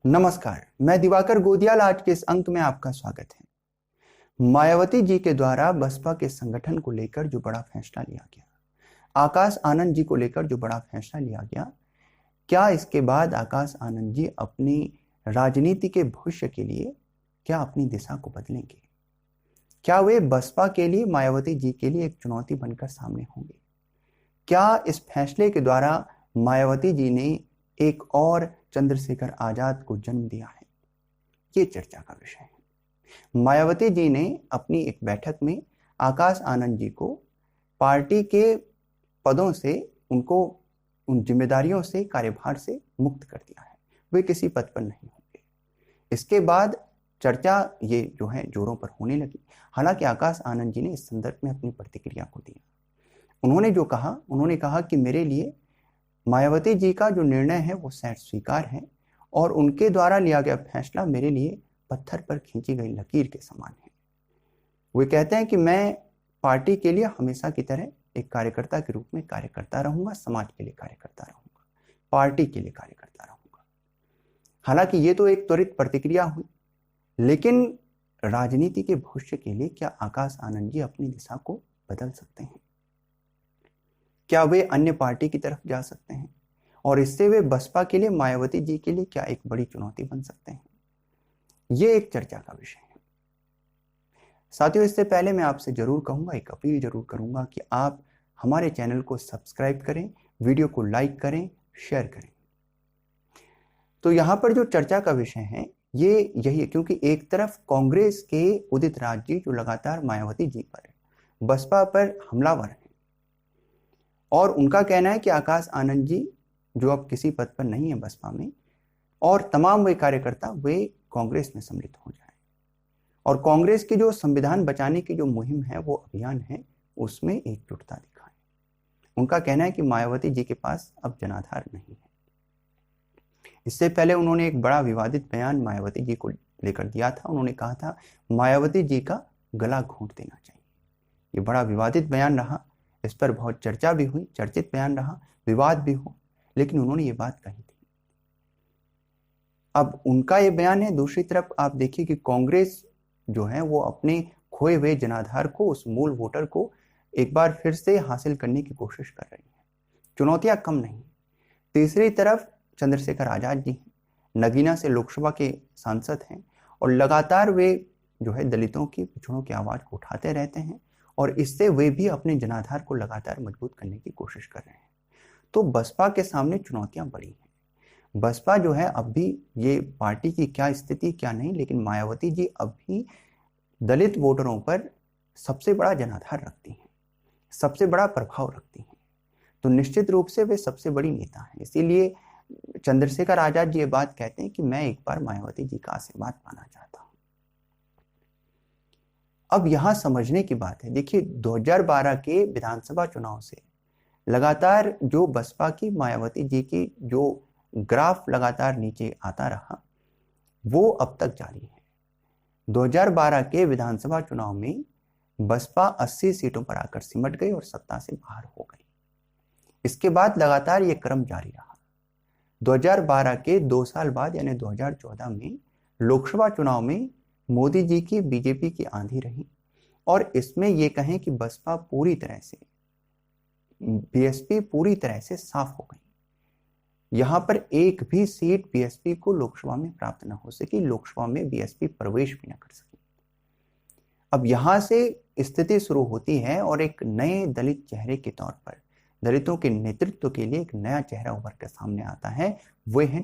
नमस्कार, मैं दिवाकर गोदियाल। आज के इस अंक में आपका स्वागत है। मायावती जी के द्वारा बसपा के संगठन को लेकर जो बड़ा फैसला लिया गया, आकाश आनंद जी को लेकर जो बड़ा फैसला लिया गया, क्या इसके बाद आकाश आनंद जी अपनी राजनीति के भविष्य के लिए क्या अपनी दिशा को बदलेंगे? क्या वे बसपा के लिए, मायावती जी के लिए एक चुनौती बनकर सामने होंगे? क्या इस फैसले के द्वारा मायावती जी ने एक और चंद्रशेखर आजाद को जन्म दिया है? ये चर्चा का विषय है। मायावती जी ने अपनी एक बैठक में आकाश आनंद जी को पार्टी के पदों से, उनको उन जिम्मेदारियों से, कार्यभार से मुक्त कर दिया है। वे किसी पद पर नहीं होंगे। इसके बाद चर्चा ये जो है जोरों पर होने लगी। हालांकि आकाश आनंद जी ने इस संदर्भ में अपनी प्रतिक्रिया को दिया। उन्होंने कहा कि मेरे लिए मायावती जी का जो निर्णय है वो शायद स्वीकार है और उनके द्वारा लिया गया फैसला मेरे लिए पत्थर पर खींची गई लकीर के समान है। वे कहते हैं कि मैं पार्टी के लिए हमेशा की तरह एक कार्यकर्ता के रूप में कार्य करता रहूंगा, समाज के लिए कार्य करता रहूंगा, पार्टी के लिए कार्य करता रहूंगा। हालांकि ये तो एक त्वरित प्रतिक्रिया हुई, लेकिन राजनीति के भविष्य के लिए क्या आकाश आनंद जी अपनी दिशा को बदल सकते हैं? क्या वे अन्य पार्टी की तरफ जा सकते हैं और इससे वे बसपा के लिए, मायावती जी के लिए क्या एक बड़ी चुनौती बन सकते हैं? ये एक चर्चा का विषय है। साथियों, इससे पहले मैं आपसे जरूर कहूंगा, एक अपील जरूर करूंगा कि आप हमारे चैनल को सब्सक्राइब करें, वीडियो को लाइक करें, शेयर करें। तो यहां पर जो चर्चा का विषय है ये यही है, क्योंकि एक तरफ कांग्रेस के उदित राज जी जो लगातार मायावती जी पर, बसपा पर हमलावर है और उनका कहना है कि आकाश आनंद जी जो अब किसी पद पर नहीं है बसपा में, और तमाम वे कार्यकर्ता वे कांग्रेस में सम्मिलित हो जाए और कांग्रेस की जो संविधान बचाने की जो मुहिम है, वो अभियान है, उसमें एकजुटता दिखाएं। उनका कहना है कि मायावती जी के पास अब जनाधार नहीं है। इससे पहले उन्होंने एक बड़ा विवादित बयान मायावती जी को लेकर दिया था। उन्होंने कहा था मायावती जी का गला घोंट देना चाहिए। ये बड़ा विवादित बयान रहा, इस पर बहुत चर्चा भी हुई, चर्चित बयान रहा, विवाद भी हो, लेकिन उन्होंने ये बात कही थी। अब उनका ये बयान है। दूसरी तरफ आप देखिए कि कांग्रेस जो है वो अपने खोए हुए जनाधार को, उस मूल वोटर को एक बार फिर से हासिल करने की कोशिश कर रही है। चुनौतियां कम नहीं। तीसरी तरफ चंद्रशेखर आजाद जी हैं, नगीना से लोकसभा के सांसद हैं और लगातार वे जो है दलितों की, पिछड़ों की आवाज को उठाते रहते हैं और इससे वे भी अपने जनाधार को लगातार मजबूत करने की कोशिश कर रहे हैं। तो बसपा के सामने चुनौतियां बड़ी हैं। बसपा जो है अब भी, ये पार्टी की क्या स्थिति क्या नहीं, लेकिन मायावती जी अब भी दलित वोटरों पर सबसे बड़ा जनाधार रखती हैं, सबसे बड़ा प्रभाव रखती हैं। तो निश्चित रूप से वे सबसे बड़ी नेता हैं। इसीलिए चंद्रशेखर आजाद जी ये बात कहते हैं कि मैं एक बार मायावती जी का आशीर्वाद पाना चाहता हूं। अब यहां समझने की बात है, देखिए 2012 के विधानसभा चुनाव से लगातार जो बसपा की, मायावती जी की जो ग्राफ लगातार नीचे आता रहा, वो अब तक जारी है। 2012 के विधानसभा चुनाव में बसपा 80 सीटों पर आकर सिमट गई और सत्ता से बाहर हो गई। इसके बाद लगातार ये क्रम जारी रहा। 2012 के 2 साल बाद यानी 2014 में लोकसभा चुनाव में मोदी जी की, बीजेपी की आंधी रही और इसमें यह कहें कि बसपा पूरी तरह से, बीएसपी पूरी तरह से साफ हो गई। यहां पर एक भी सीट बीएसपी को लोकसभा में प्राप्त न हो सकी, लोकसभा में बीएसपी प्रवेश भी न कर सकी। अब यहां से स्थिति शुरू होती है और एक नए दलित चेहरे के तौर पर, दलितों के नेतृत्व के लिए एक नया चेहरा उभर कर सामने आता है। वे हैं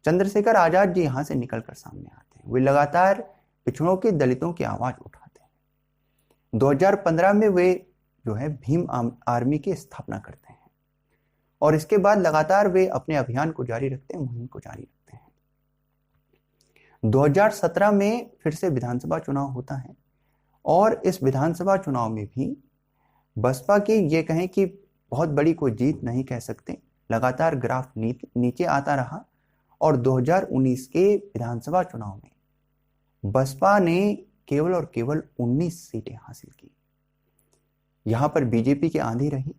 चंद्रशेखर आजाद जी यहां से निकलकर सामने आते हैं। वे लगातार पिछड़ों की, दलितों की आवाज उठाते हैं। 2015 में वे जो है भीम आर्मी की स्थापना करते हैं और इसके बाद लगातार वे अपने अभियान को जारी रखते हैं, मुहिम को जारी रखते हैं। 2017 में फिर से विधानसभा चुनाव होता है और इस विधानसभा चुनाव में भी बसपा की, ये कहें कि बहुत बड़ी कोई जीत नहीं कह सकते, लगातार ग्राफ नीचे आता रहा और 2019 के विधानसभा चुनाव में बसपा ने केवल और केवल 19 सीटें हासिल की। यहां पर बीजेपी की आंधी रही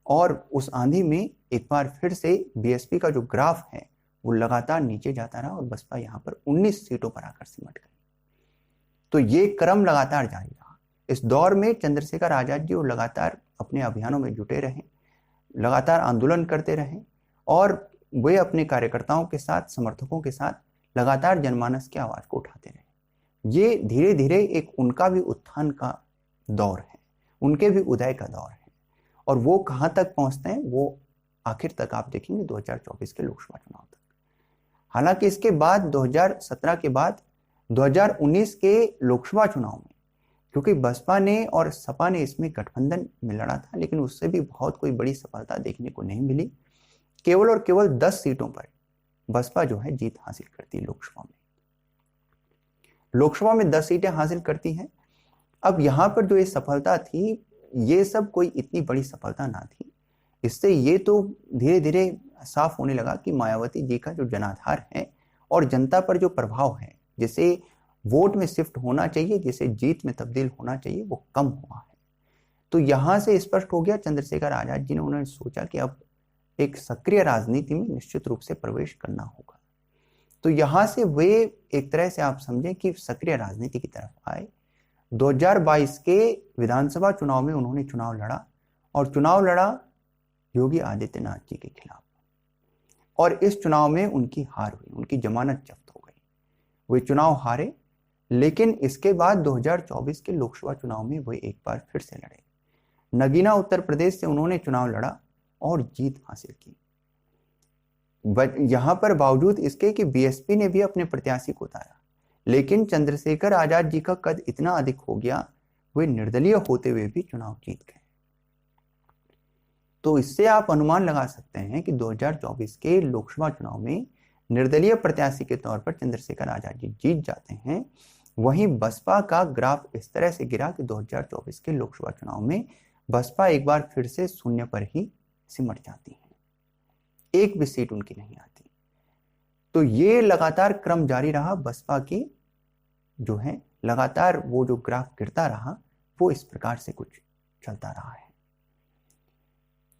और उस आंधी में एक बार फिर से बीएसपी का जो ग्राफ है वो लगातार नीचे जाता रहा और बसपा यहाँ पर 19 सीटों पर आकर सिमट गई। तो ये क्रम लगातार जारी रहा। इस दौर में चंद्रशेखर आजाद जी वो लगातार अपने अभियानों में जुटे रहे, लगातार आंदोलन करते रहे और वे अपने कार्यकर्ताओं के साथ, समर्थकों के साथ लगातार जनमानस की आवाज को उठाते रहे। ये धीरे धीरे एक उनका भी उत्थान का दौर है, उनके भी उदय का दौर है। और वो कहां तक पहुंचते हैं वो आखिर तक आप देखेंगे 2024 के लोकसभा चुनाव तक। हालांकि इसके बाद 2017 के बाद 2019 के लोकसभा चुनाव में, क्योंकि बसपा ने और सपा ने इसमें गठबंधन में लड़ा था, लेकिन उससे भी बहुत कोई बड़ी सफलता देखने को नहीं मिली। केवल और केवल 10 सीटों पर बसपा जो है जीत हासिल करती है लोकसभा में 10 सीटें हासिल करती हैं। अब यहाँ पर जो ये सफलता थी, ये सब कोई इतनी बड़ी सफलता ना थी। इससे ये तो धीरे धीरे साफ होने लगा कि मायावती जी का जो जनाधार है और जनता पर जो प्रभाव है, जिसे वोट में शिफ्ट होना चाहिए, जिसे जीत में तब्दील होना चाहिए, वो कम हुआ है। तो यहां से स्पष्ट हो गया चंद्रशेखर आजाद जी ने, उन्होंने सोचा कि अब एक सक्रिय राजनीति में निश्चित रूप से प्रवेश करना होगा। तो यहां से वे एक तरह से आप समझें कि सक्रिय राजनीति की तरफ आए। 2022 के विधानसभा चुनाव में उन्होंने चुनाव लड़ा और चुनाव लड़ा योगी आदित्यनाथ जी के खिलाफ, और इस चुनाव में उनकी हार हुई, उनकी जमानत जब्त हो गई, वे चुनाव हारे। लेकिन इसके बाद 2024 के लोकसभा चुनाव में वे एक बार फिर से लड़े। नगीना उत्तर प्रदेश से उन्होंने चुनाव लड़ा और जीत हासिल की। यहां पर बावजूद इसके कि बीएसपी ने भी अपने प्रत्याशी को उतारा, लेकिन चंद्रशेखर आजाद जी का कद इतना अधिक हो गया, वे निर्दलीय होते हुए भी चुनाव जीत गए। तो इससे आप अनुमान लगा सकते हैं कि 2024 के लोकसभा चुनाव में निर्दलीय प्रत्याशी के तौर पर चंद्रशेखर आजाद जी जीत जाते हैं। वहीं बसपा का ग्राफ इस तरह से गिरा कि 2024 के लोकसभा चुनाव में बसपा एक बार फिर से शून्य पर ही सिमट जाती है, एक भी सीट उनकी नहीं आती। तो ये लगातार क्रम जारी रहा बसपा की, जो है लगातार वो जो ग्राफ गिरता रहा, वो इस प्रकार से कुछ चलता रहा है।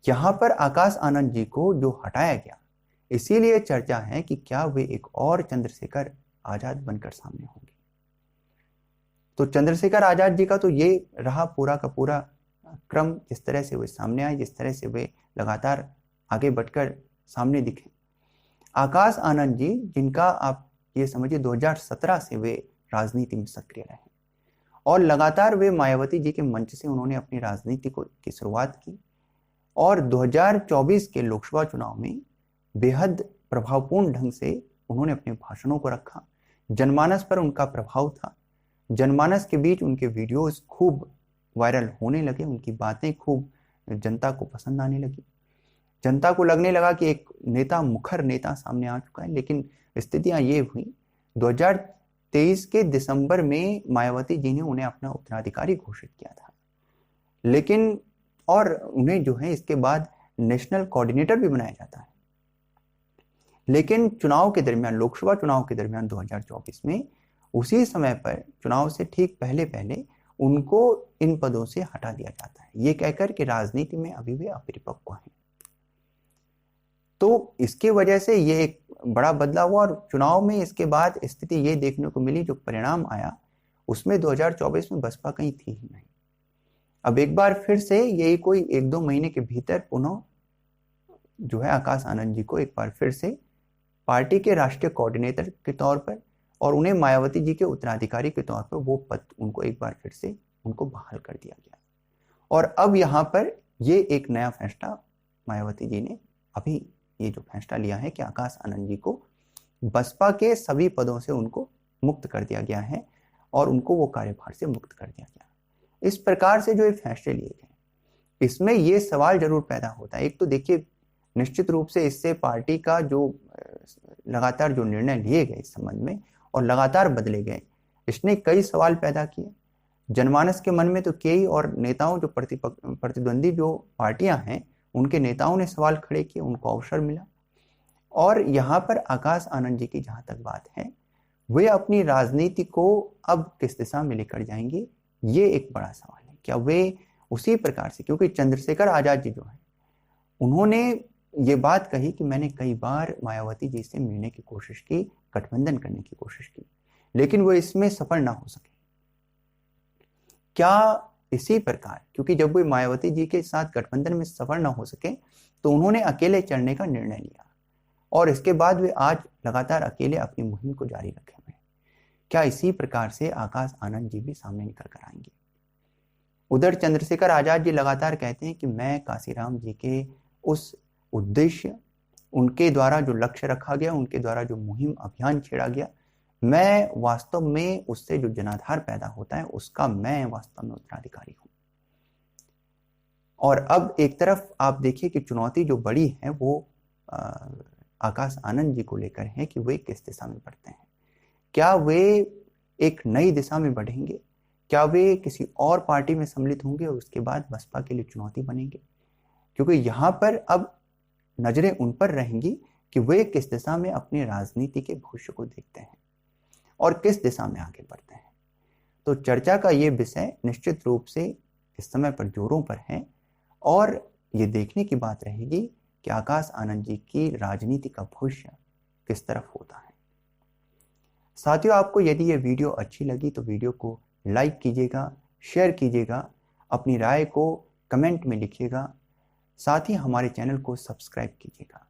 यहां पर आकाश आनंद जी को जो हटाया गया, इसीलिए चर्चा है कि क्या वे एक और चंद्रशेखर आजाद बनकर सामने होंगे। तो चंद्रशेखर आजाद जी का तो ये रहा पूरा का पूरा क्रम, जिस तरह से वे सामने आए, जिस तरह से वे लगातार आगे बढ़कर सामने दिखे। आकाश आनंद जी, जिनका आप ये समझिए 2017 से वे राजनीति में सक्रिय रहे और लगातार वे मायावती जी के मंच से उन्होंने अपनी राजनीति की शुरुआत की और 2024 के लोकसभा चुनाव में बेहद प्रभावपूर्ण ढंग से उन्होंने अपने भाषणों को रखा। जनमानस पर उनका प्रभाव था, जनमानस के बीच उनके वीडियोस खूब वायरल होने लगे, उनकी बातें खूब जनता को पसंद आने लगी। जनता को लगने लगा कि एक नेता, मुखर नेता सामने आ चुका है। लेकिन स्थितियां ये हुई, 2023 के दिसंबर में मायावती जी ने उन्हें अपना उत्तराधिकारी घोषित किया था, लेकिन और उन्हें जो है इसके बाद नेशनल कोऑर्डिनेटर भी बनाया जाता है। लेकिन चुनाव के दरमियान, लोकसभा चुनाव के दरमियान 2024 में, उसी समय पर चुनाव से ठीक पहले पहले उनको इन पदों से हटा दिया जाता है, ये कहकर कि राजनीति में अभी वे अपरिपक्व हैं। तो इसकी वजह से ये एक बड़ा बदलाव हुआ और चुनाव में इसके बाद स्थिति ये देखने को मिली, जो परिणाम आया उसमें 2024 में बसपा कहीं थी ही नहीं। अब एक बार फिर से यही कोई 1-2 महीने के भीतर पुनः जो है आकाश आनंद जी को एक बार फिर से पार्टी के राष्ट्रीय कोऑर्डिनेटर के तौर पर और उन्हें मायावती जी के उत्तराधिकारी के तौर पर वो पद उनको एक बार फिर से उनको बहाल कर दिया गया। और अब यहाँ पर ये एक नया फैसला मायावती जी ने अभी ये जो फैसला लिया है कि आकाश आनंद जी को बसपा के सभी पदों से उनको मुक्त कर दिया गया है और उनको वो कार्यभार से मुक्त कर दिया गया। इस प्रकार से जो ये फैसले लिए गए, इसमें ये सवाल जरूर पैदा होता है। एक तो देखिए, निश्चित रूप से इससे पार्टी का जो लगातार जो निर्णय लिए गए इस संबंध में और लगातार बदले गए, इसने कई सवाल पैदा किए जनमानस के मन में तो किए ही, और नेताओं जो प्रतिद्वंदी जो पार्टियां हैं उनके नेताओं ने सवाल खड़े किए, उनको अवसर मिला। और यहाँ पर आकाश आनंद जी की जहां तक बात है, वे अपनी राजनीति को अब किस दिशा में लेकर जाएंगे, ये एक बड़ा सवाल है। क्या वे उसी प्रकार से, क्योंकि चंद्रशेखर आजाद जी जो है उन्होंने ये बात कही कि मैंने कई बार मायावती जी से मिलने की कोशिश की, गठबंधन करने की कोशिश की, लेकिन वो इसमें सफल ना हो सके। क्या इसी प्रकार, क्योंकि जब वो मायावती जी के साथ गठबंधन में सफल ना हो सके तो उन्होंने अकेले चलने का निर्णय लिया और इसके बाद वे आज लगातार अकेले अपनी मुहिम को जारी रखे हुए हैं। क्या इसी प्रकार से आकाश आनंद जी भी सामने निकल कर आएंगे? उधर चंद्रशेखर आजाद जी लगातार कहते हैं कि मैं काशीराम जी के उस उद्देश्य, उनके द्वारा जो लक्ष्य रखा गया, उनके द्वारा जो मुहिम अभियान छेड़ा गया, मैं वास्तव में उससे जो जनाधार पैदा होता है उसका मैं वास्तव में उत्तराधिकारी हूं। और अब एक तरफ आप देखिए कि चुनौती जो बड़ी है वो आकाश आनंद जी को लेकर है कि वे किस दिशा में बढ़ते हैं। क्या वे एक नई दिशा में बढ़ेंगे? क्या वे किसी और पार्टी में सम्मिलित होंगे और उसके बाद बसपा के लिए चुनौती बनेंगे? क्योंकि यहां पर अब नजरें उन पर रहेंगी कि वे किस दिशा में अपनी राजनीति के भविष्य को देखते हैं और किस दिशा में आगे बढ़ते हैं। तो चर्चा का ये विषय निश्चित रूप से इस समय पर जोरों पर है और ये देखने की बात रहेगी कि आकाश आनंद जी की राजनीति का भविष्य किस तरफ होता है। साथियों, आपको यदि ये वीडियो अच्छी लगी तो वीडियो को लाइक कीजिएगा, शेयर कीजिएगा, अपनी राय को कमेंट में लिखिएगा, साथ ही हमारे चैनल को सब्सक्राइब कीजिएगा।